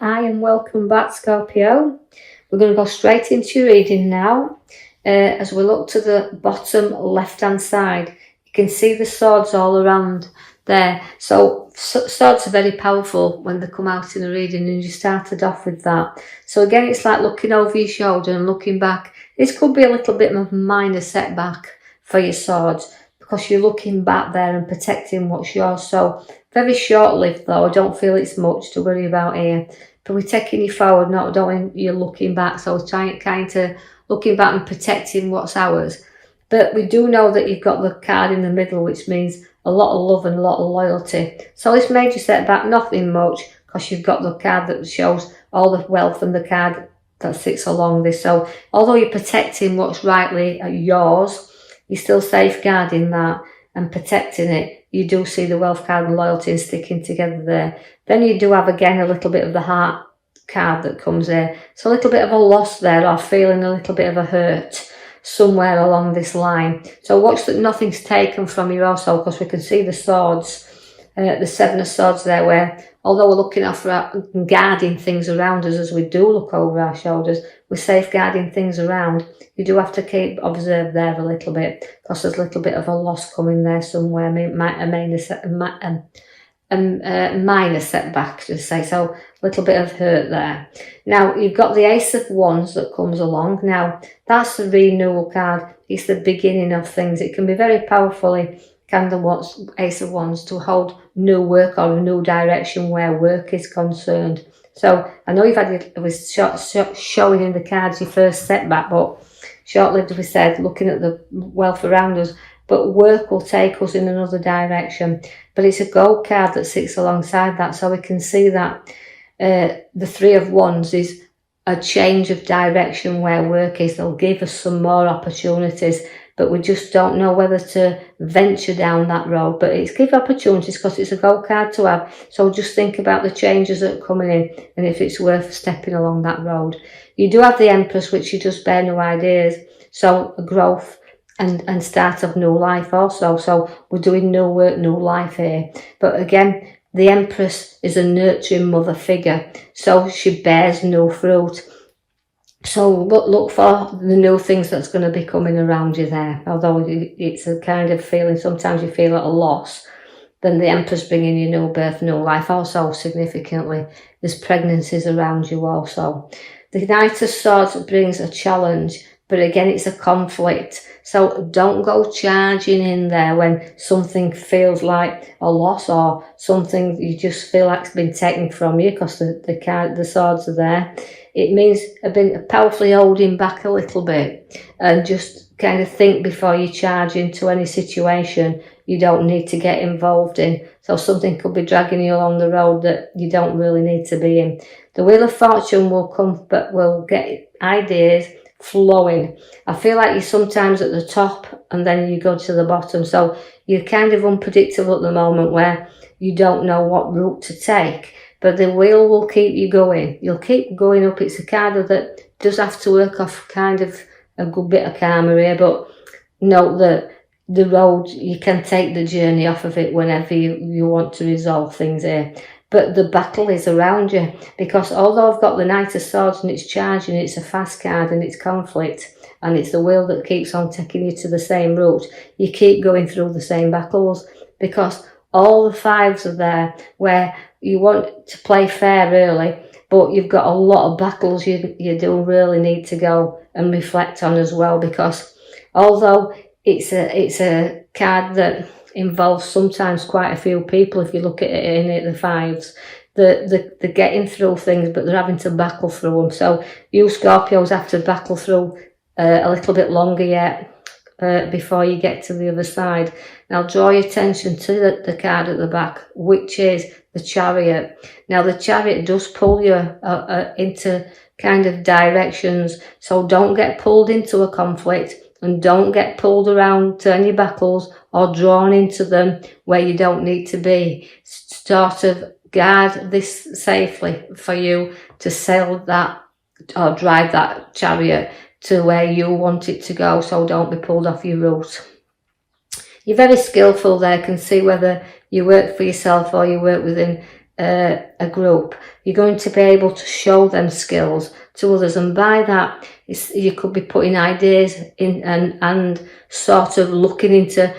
Hi and welcome back, Scorpio. We're going to go straight into your reading now. As we look to the bottom left-hand side, you can see the swords all around there. So swords are very powerful when they come out in a reading, and you started off with that. So again, it's like looking over your shoulder and looking back. This could be a little bit of a minor setback for your swords because you're looking back there and protecting what's yours. So very short-lived though. I don't feel it's much to worry about here. But we're taking you forward, not don't you're looking back. So trying kind of looking back and protecting what's ours. But we do know that you've got the card in the middle, which means a lot of love and a lot of loyalty. So this major setback, nothing much, because you've got the card that shows all the wealth and the card that sits along this. So although you're protecting what's rightly yours, you're still safeguarding that and protecting it. You do see the wealth card and loyalty and sticking together there. Then you do have again a little bit of the heart card that comes there. So a little bit of a loss there, or feeling a little bit of a hurt somewhere along this line. So watch that nothing's taken from you also, because we can see the swords, the seven of swords there, where although we're looking after and guarding things around us as we do look over our shoulders, we're safeguarding things around. You do have to keep observe there a little bit, because there's a little bit of a loss coming there somewhere, a minor setback, to say. So a little bit of hurt there. Now you've got the Ace of Wands that comes along. Now that's the renewal card. It's the beginning of things. It can be very powerfully kind of Ace of Wands to hold new work or a new direction where work is concerned. So I know you've had it was showing in the cards your first setback, but short-lived, we said, looking at the wealth around us, but work will take us in another direction. But it's a gold card that sits alongside that, so we can see that the Three of Wands is a change of direction where work is. They'll give us some more opportunities, but we just don't know whether to venture down that road. But it's give opportunities because it's a gold card to have. So just think about the changes that are coming in and if it's worth stepping along that road. You do have the Empress, which you just bear new ideas. So growth and start of new life also. So we're doing new work, new life here. But again, the Empress is a nurturing mother figure. So she bears new fruit. So look for the new things that's going to be coming around you there. Although it's a kind of feeling, sometimes you feel at a loss, then the Empress bringing you new birth, new life. Also significantly, there's pregnancies around you also. The Knight of Swords brings a challenge, but again, it's a conflict. So don't go charging in there when something feels like a loss or something you just feel like it's been taken from you, because the swords are there. It means I've been powerfully holding back a little bit and just kind of think before you charge into any situation you don't need to get involved in. So something could be dragging you along the road that you don't really need to be in. The Wheel of Fortune will come, but will get ideas flowing. I feel like you're sometimes at the top and then you go to the bottom. So you're kind of unpredictable at the moment where you don't know what route to take. But the wheel will keep you going. You'll keep going up. It's a card that does have to work off kind of a good bit of karma here, but note that the road, you can take the journey off of it whenever you want to resolve things here. But the battle is around you, because although I've got the Knight of Swords and it's charging, it's a fast card and it's conflict, and it's the wheel that keeps on taking you to the same route, you keep going through the same battles, because all the fives are there where you want to play fair really, but you've got a lot of battles you do really need to go and reflect on as well, because although it's a card that involves sometimes quite a few people, if you look at it in the fives, they're getting through things, but they're having to battle through them. So you Scorpios have to battle through a little bit longer yet before you get to the other side. Now draw your attention to the card at the back, which is the Chariot. Now the Chariot does pull you into kind of directions, so don't get pulled into a conflict and don't get pulled around to any battles or drawn into them where you don't need to be. Sort of guard this safely for you to sail that or drive that chariot to where you want it to go, so don't be pulled off your route. You're very skillful there, can see whether you work for yourself or you work within a group, you're going to be able to show them skills to others, and by that you could be putting ideas in and sort of looking into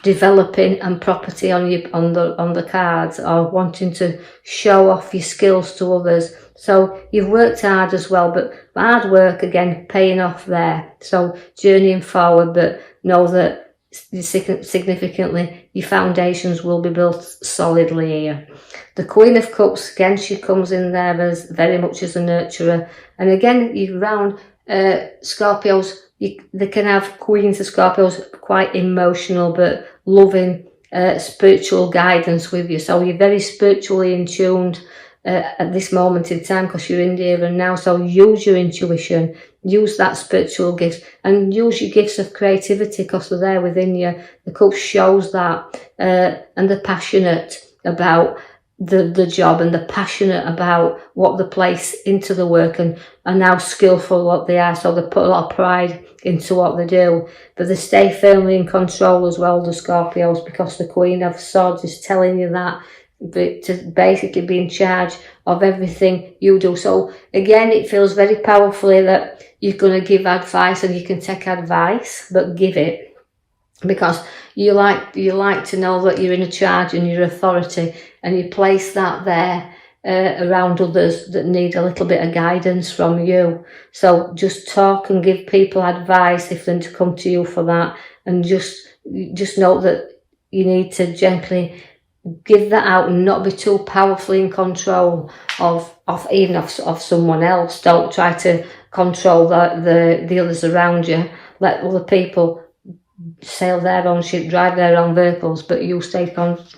developing and property on the cards, or wanting to show off your skills to others. So you've worked hard as well, but hard work again paying off there. So journeying forward, but know that significantly your foundations will be built solidly here. The Queen of Cups, again, she comes in there as very much as a nurturer, and again you round Scorpios, they can have Queens of Scorpios quite emotional but loving spiritual guidance with you, so you're very spiritually in tuned at this moment in time, because you're in the here and now. So use your intuition, use that spiritual gift, and use your gifts of creativity, because they're there within you. The cup shows that, and they're passionate about the job, and they're passionate about what they place into the work, and are now skillful what they are, so they put a lot of pride into what they do, but they stay firmly in control as well, the Scorpios, because the Queen of Swords is telling you that, to basically be in charge of everything you do. So again, it feels very powerfully that you're going to give advice, and you can take advice, but give it, because you like to know that you're in a charge and you're authority, and you place that there around others that need a little bit of guidance from you. So just talk and give people advice if they come to you for that, and just know that you need to gently give that out and not be too powerfully in control of someone else. Don't try to control the others around you. Let other people sail their own ship, drive their own vehicles, but you stay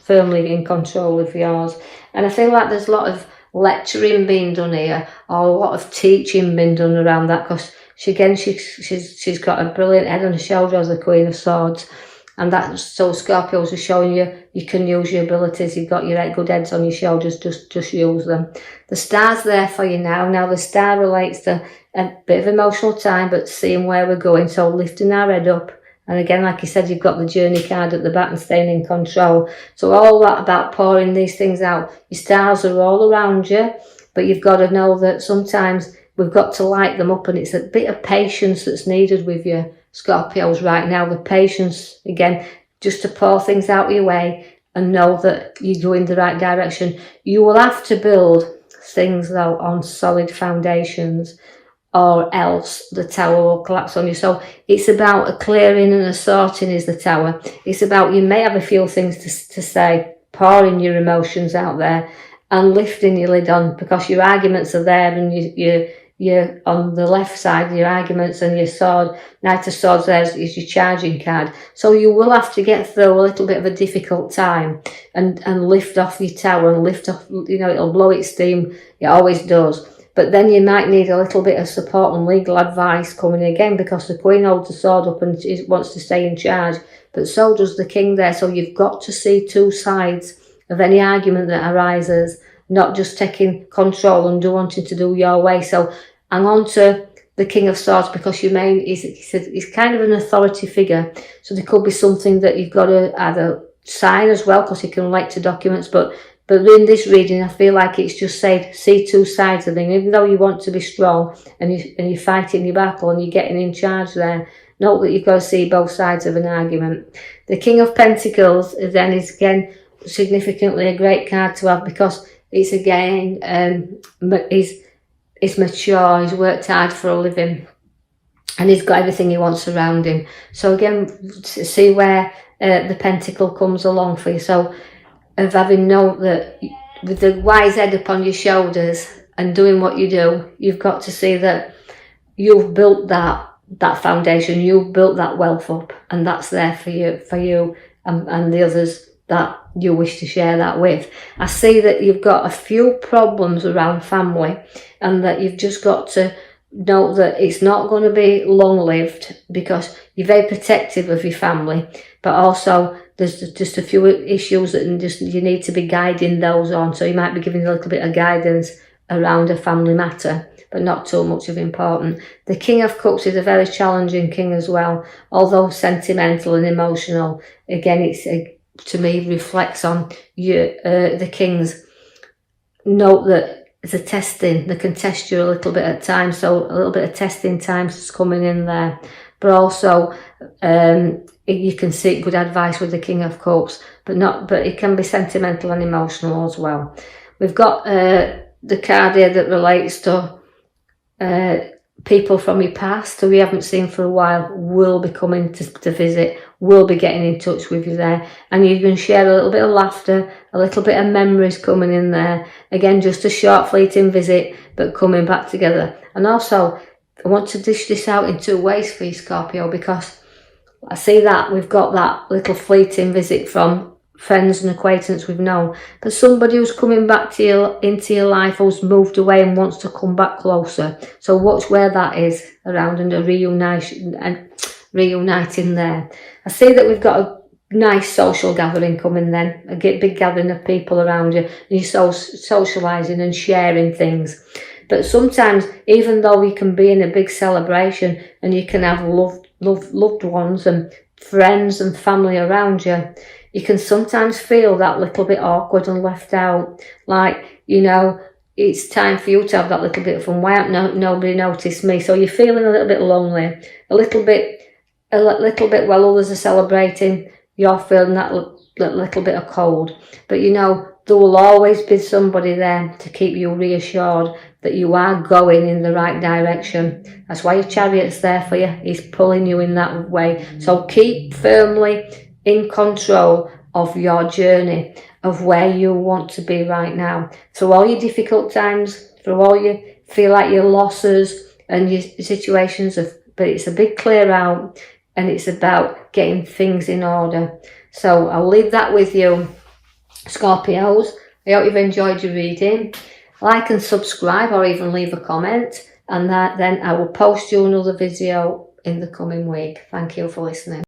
firmly in control of yours. And I feel like there's a lot of lecturing being done here, or a lot of teaching being done around that, because she's got a brilliant head on her shoulder as the Queen of Swords. And that's so Scorpios are showing you can use your abilities. You've got your good heads on your shoulders, just use them. The star's there for you now. Now the star relates to a bit of emotional time, but seeing where we're going, so lifting our head up. And again, like you said, you've got the journey card at the back and staying in control. So all that about pouring these things out. Your stars are all around you, but you've got to know that sometimes we've got to light them up, and it's a bit of patience that's needed with you, Scorpios, right now. The patience, again, just to pour things out of your way and know that you're going the right direction. You will have to build things, though, on solid foundations, or else the tower will collapse on you. So it's about a clearing and a sorting is the tower. It's about, you may have a few things to say, pouring your emotions out there and lifting your lid on, because your arguments are there, and you're on the left side, your arguments, and your sword, Knight of Swords there is your charging card. So you will have to get through a little bit of a difficult time and lift off your tower, and lift off, it'll blow its steam, it always does. But then you might need a little bit of support and legal advice coming again, because the Queen holds the sword up and wants to stay in charge, but so does the King there. So you've got to see two sides of any argument that arises, not just taking control and wanting to do your way. So hang on to the King of Swords, because he's kind of an authority figure. So there could be something that you've got to either sign as well, because he can relate to documents, but in this reading, I feel like it's just said, see two sides of things. Even though you want to be strong and you're fighting your battle and you're getting in charge there, note that you've got to see both sides of an argument. The King of Pentacles then is again significantly a great card to have, because it's again, he's mature, he's worked hard for a living, and he's got everything he wants around him. So again, see where the pentacle comes along for you. So of having known that with the wise head upon your shoulders and doing what you do, you've got to see that you've built that foundation, you've built that wealth up, and that's there for you and the others that you wish to share that with. I see that you've got a few problems around family, and that you've just got to know that it's not going to be long-lived, because you're very protective of your family, but also there's just a few issues that you need to be guiding those on. So you might be giving a little bit of guidance around a family matter, but not too much of important. The King of Cups is a very challenging king as well, although sentimental and emotional. Again, it's to me reflects on the kings note that it's a testing. They can test you a little bit at times, so a little bit of testing times is coming in there. But also, you can seek good advice with the King of Cups, but it can be sentimental and emotional as well. We've got the card here that relates to people from your past who we haven't seen for a while will be coming to visit, will be getting in touch with you there, and you can share a little bit of laughter, a little bit of memories coming in there. Again, just a short fleeting visit, but coming back together. And also, I want to dish this out in two ways for you, Scorpio, because I see that we've got that little fleeting visit from friends and acquaintance we've known, but somebody who's coming back to you into your life, who's moved away and wants to come back closer. So watch where that is around, and a reuniting there. I see that we've got a nice social gathering coming then, a big gathering of people around you, and you're socialising and sharing things. But sometimes, even though you can be in a big celebration and you can have loved ones and friends and family around you, you can sometimes feel that little bit awkward and left out. Like, it's time for you to have that little bit of fun. Why hasn't nobody noticed me? So you're feeling a little bit lonely, a little bit while others are celebrating, you're feeling that little bit of cold. But there will always be somebody there to keep you reassured that you are going in the right direction. That's why your chariot's there for you. He's pulling you in that way. So keep firmly in control of your journey, of where you want to be right now. Through all your difficult times, through all you feel like your losses and your situations, but it's a big clear out, and it's about getting things in order. So I'll leave that with you, Scorpios. I hope you've enjoyed your reading. Like and subscribe, or even leave a comment, and then I will post you another video in the coming week. Thank you for listening.